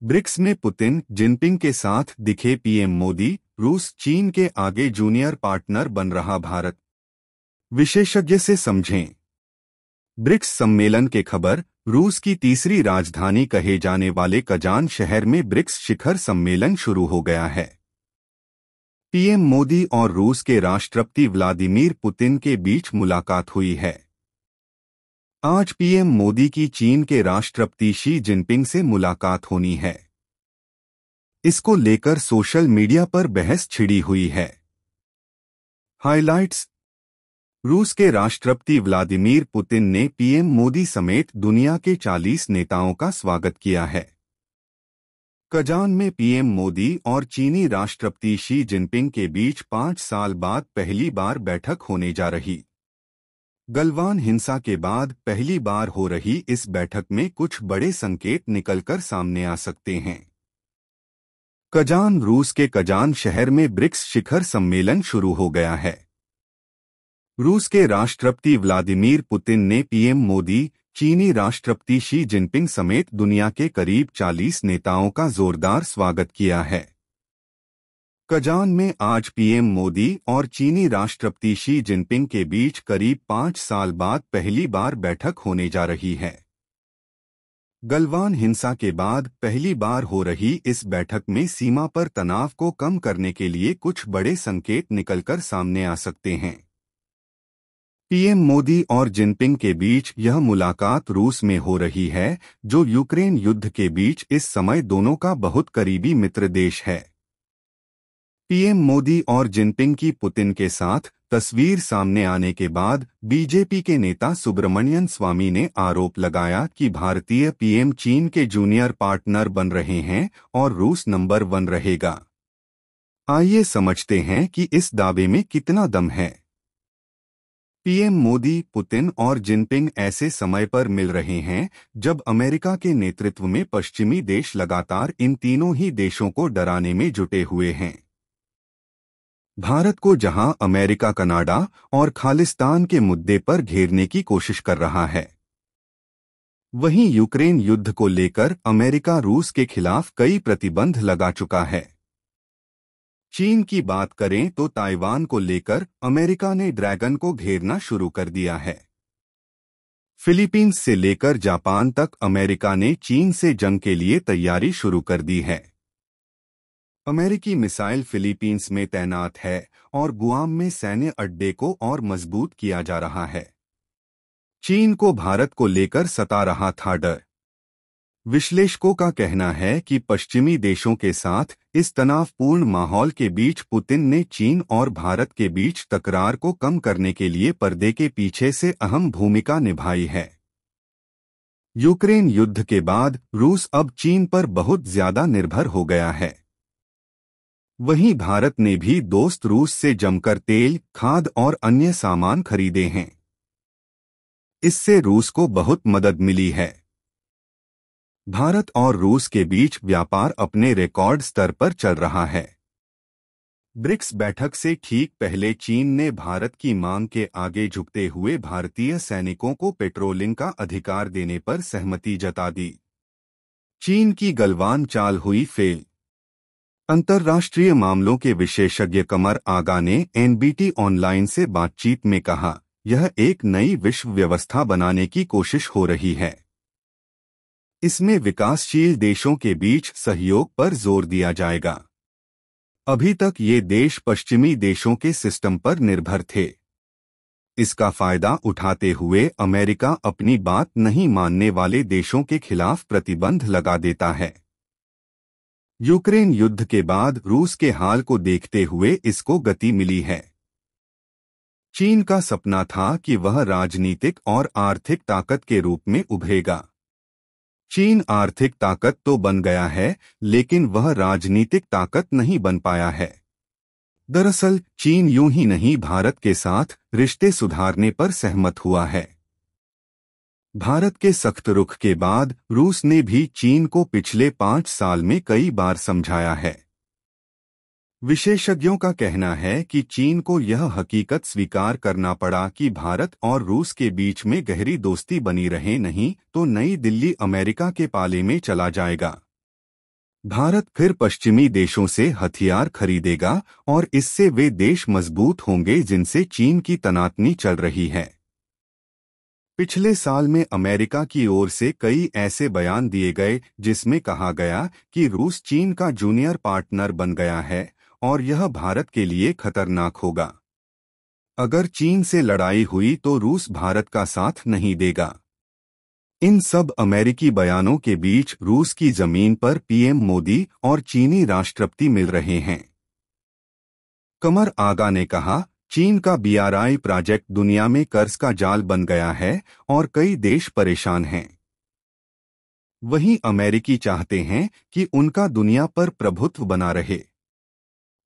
BRICS में Putin Jinping के साथ दिखे पीएम मोदी। रूस चीन के आगे जूनियर पार्टनर बन रहा भारत, विशेषज्ञ से समझें। ब्रिक्स सम्मेलन के खबर। रूस की तीसरी राजधानी कहे जाने वाले कजान शहर में ब्रिक्स शिखर सम्मेलन शुरू हो गया है। पीएम मोदी और रूस के राष्ट्रपति व्लादिमीर पुतिन के बीच मुलाकात हुई है। आज पीएम मोदी की चीन के राष्ट्रपति शी जिनपिंग से मुलाकात होनी है। इसको लेकर सोशल मीडिया पर बहस छिड़ी हुई है। हाइलाइट्स। रूस के राष्ट्रपति व्लादिमीर पुतिन ने पीएम मोदी समेत दुनिया के 40 नेताओं का स्वागत किया है। कजान में पीएम मोदी और चीनी राष्ट्रपति शी जिनपिंग के बीच 5 साल बाद पहली बार बैठक होने जा रही। गलवान हिंसा के बाद पहली बार हो रही इस बैठक में कुछ बड़े संकेत निकलकर सामने आ सकते हैं। कजान। रूस के कजान शहर में ब्रिक्स शिखर सम्मेलन शुरू हो गया है। रूस के राष्ट्रपति व्लादिमीर पुतिन ने पीएम मोदी, चीनी राष्ट्रपति शी जिनपिंग समेत दुनिया के करीब 40 नेताओं का जोरदार स्वागत किया है। कजान में आज पीएम मोदी और चीनी राष्ट्रपति शी जिनपिंग के बीच करीब 5 साल बाद पहली बार बैठक होने जा रही है। गलवान हिंसा के बाद पहली बार हो रही इस बैठक में सीमा पर तनाव को कम करने के लिए कुछ बड़े संकेत निकलकर सामने आ सकते हैं। पीएम मोदी और जिनपिंग के बीच यह मुलाकात रूस में हो रही है, जो यूक्रेन युद्ध के बीच इस समय दोनों का बहुत करीबी मित्र देश है। पीएम मोदी और जिनपिंग की पुतिन के साथ तस्वीर सामने आने के बाद बीजेपी के नेता सुब्रमण्यन स्वामी ने आरोप लगाया कि भारतीय पीएम चीन के जूनियर पार्टनर बन रहे हैं और रूस नंबर 1 रहेगा। आइए समझते हैं कि इस दावे में कितना दम है। पीएम मोदी, पुतिन और जिनपिंग ऐसे समय पर मिल रहे हैं जब अमेरिका के नेतृत्व में पश्चिमी देश लगातार इन तीनों ही देशों को डराने में जुटे हुए हैं। भारत को जहां अमेरिका कनाडा और खालिस्तान के मुद्दे पर घेरने की कोशिश कर रहा है, वहीं यूक्रेन युद्ध को लेकर अमेरिका रूस के खिलाफ कई प्रतिबंध लगा चुका है। चीन की बात करें तो ताइवान को लेकर अमेरिका ने ड्रैगन को घेरना शुरू कर दिया है। फिलीपींस से लेकर जापान तक अमेरिका ने चीन से जंग के लिए तैयारी शुरू कर दी है। अमेरिकी मिसाइल फिलीपींस में तैनात है और गुआम में सैन्य अड्डे को और मजबूत किया जा रहा है। चीन को भारत को लेकर सता रहा था डर। विश्लेषकों का कहना है कि पश्चिमी देशों के साथ इस तनावपूर्ण माहौल के बीच पुतिन ने चीन और भारत के बीच तकरार को कम करने के लिए पर्दे के पीछे से अहम भूमिका निभाई है। यूक्रेन युद्ध के बाद रूस अब चीन पर बहुत ज्यादा निर्भर हो गया है। वहीं भारत ने भी दोस्त रूस से जमकर तेल, खाद और अन्य सामान खरीदे हैं। इससे रूस को बहुत मदद मिली है। भारत और रूस के बीच व्यापार अपने रिकॉर्ड स्तर पर चल रहा है। ब्रिक्स बैठक से ठीक पहले चीन ने भारत की मांग के आगे झुकते हुए भारतीय सैनिकों को पेट्रोलिंग का अधिकार देने पर सहमति जता दी। चीन की गलवान चाल हुई फेल। अंतर्राष्ट्रीय मामलों के विशेषज्ञ कमर आगा ने एनबीटी ऑनलाइन से बातचीत में कहा, यह एक नई विश्व व्यवस्था बनाने की कोशिश हो रही है। इसमें विकासशील देशों के बीच सहयोग पर जोर दिया जाएगा। अभी तक ये देश पश्चिमी देशों के सिस्टम पर निर्भर थे। इसका फायदा उठाते हुए अमेरिका अपनी बात नहीं मानने वाले देशों के खिलाफ प्रतिबंध लगा देता है। यूक्रेन युद्ध के बाद रूस के हाल को देखते हुए इसको गति मिली है। चीन का सपना था कि वह राजनीतिक और आर्थिक ताकत के रूप में उभरेगा। चीन आर्थिक ताकत तो बन गया है, लेकिन वह राजनीतिक ताकत नहीं बन पाया है। दरअसल चीन यूं ही नहीं भारत के साथ रिश्ते सुधारने पर सहमत हुआ है। भारत के सख्त रुख के बाद रूस ने भी चीन को पिछले 5 साल में कई बार समझाया है। विशेषज्ञों का कहना है कि चीन को यह हकीकत स्वीकार करना पड़ा कि भारत और रूस के बीच में गहरी दोस्ती बनी रहे, नहीं तो नई दिल्ली अमेरिका के पाले में चला जाएगा। भारत फिर पश्चिमी देशों से हथियार खरीदेगा और इससे वे देश मजबूत होंगे जिनसे चीन की तनातनी चल रही है। पिछले साल में अमेरिका की ओर से कई ऐसे बयान दिए गए जिसमें कहा गया कि रूस चीन का जूनियर पार्टनर बन गया है और यह भारत के लिए खतरनाक होगा। अगर चीन से लड़ाई हुई तो रूस भारत का साथ नहीं देगा। इन सब अमेरिकी बयानों के बीच रूस की जमीन पर पीएम मोदी और चीनी राष्ट्रपति मिल रहे हैं। कमर आगा ने कहा, चीन का BRI प्रोजेक्ट दुनिया में कर्ज का जाल बन गया है और कई देश परेशान हैं। वहीं अमेरिकी चाहते हैं कि उनका दुनिया पर प्रभुत्व बना रहे।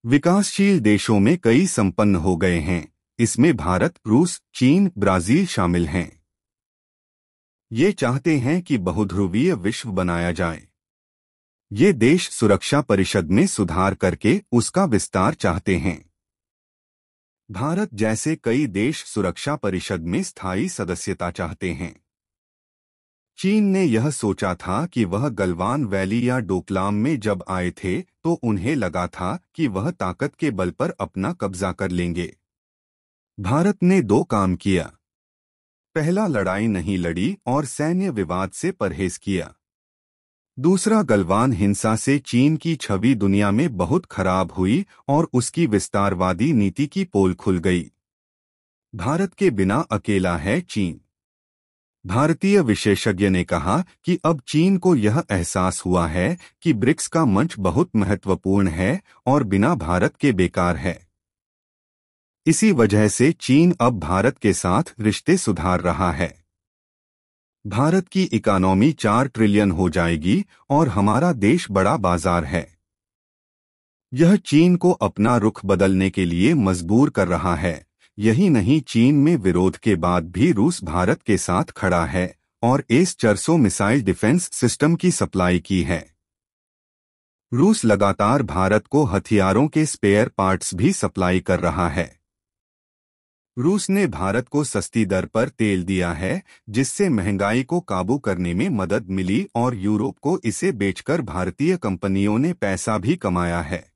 विकासशील देशों में कई संपन्न हो गए हैं, इसमें भारत, रूस, चीन, ब्राजील शामिल हैं। ये चाहते हैं कि बहुध्रुवीय विश्व बनाया जाए। ये देश सुरक्षा परिषद में सुधार करके उसका विस्तार चाहते हैं। भारत जैसे कई देश सुरक्षा परिषद में स्थायी सदस्यता चाहते हैं। चीन ने यह सोचा था कि वह गलवान वैली या डोकलाम में जब आए थे तो उन्हें लगा था कि वह ताकत के बल पर अपना कब्जा कर लेंगे। भारत ने दो काम किया। पहला, लड़ाई नहीं लड़ी और सैन्य विवाद से परहेज किया। दूसरा, गलवान हिंसा से चीन की छवि दुनिया में बहुत खराब हुई और उसकी विस्तारवादी नीति की पोल खुल गई। भारत के बिना अकेला है चीन। भारतीय विशेषज्ञ ने कहा कि अब चीन को यह एहसास हुआ है कि ब्रिक्स का मंच बहुत महत्वपूर्ण है और बिना भारत के बेकार है। इसी वजह से चीन अब भारत के साथ रिश्ते सुधार रहा है। भारत की इकोनॉमी 4 ट्रिलियन हो जाएगी और हमारा देश बड़ा बाजार है। यह चीन को अपना रुख बदलने के लिए मजबूर कर रहा है। यही नहीं, चीन में विरोध के बाद भी रूस भारत के साथ खड़ा है और S-400 मिसाइल डिफेंस सिस्टम की सप्लाई की है। रूस लगातार भारत को हथियारों के स्पेयर पार्ट्स भी सप्लाई कर रहा है। रूस ने भारत को सस्ती दर पर तेल दिया है, जिससे महंगाई को काबू करने में मदद मिली और यूरोप को इसे बेचकर भारतीय कंपनियों ने पैसा भी कमाया है।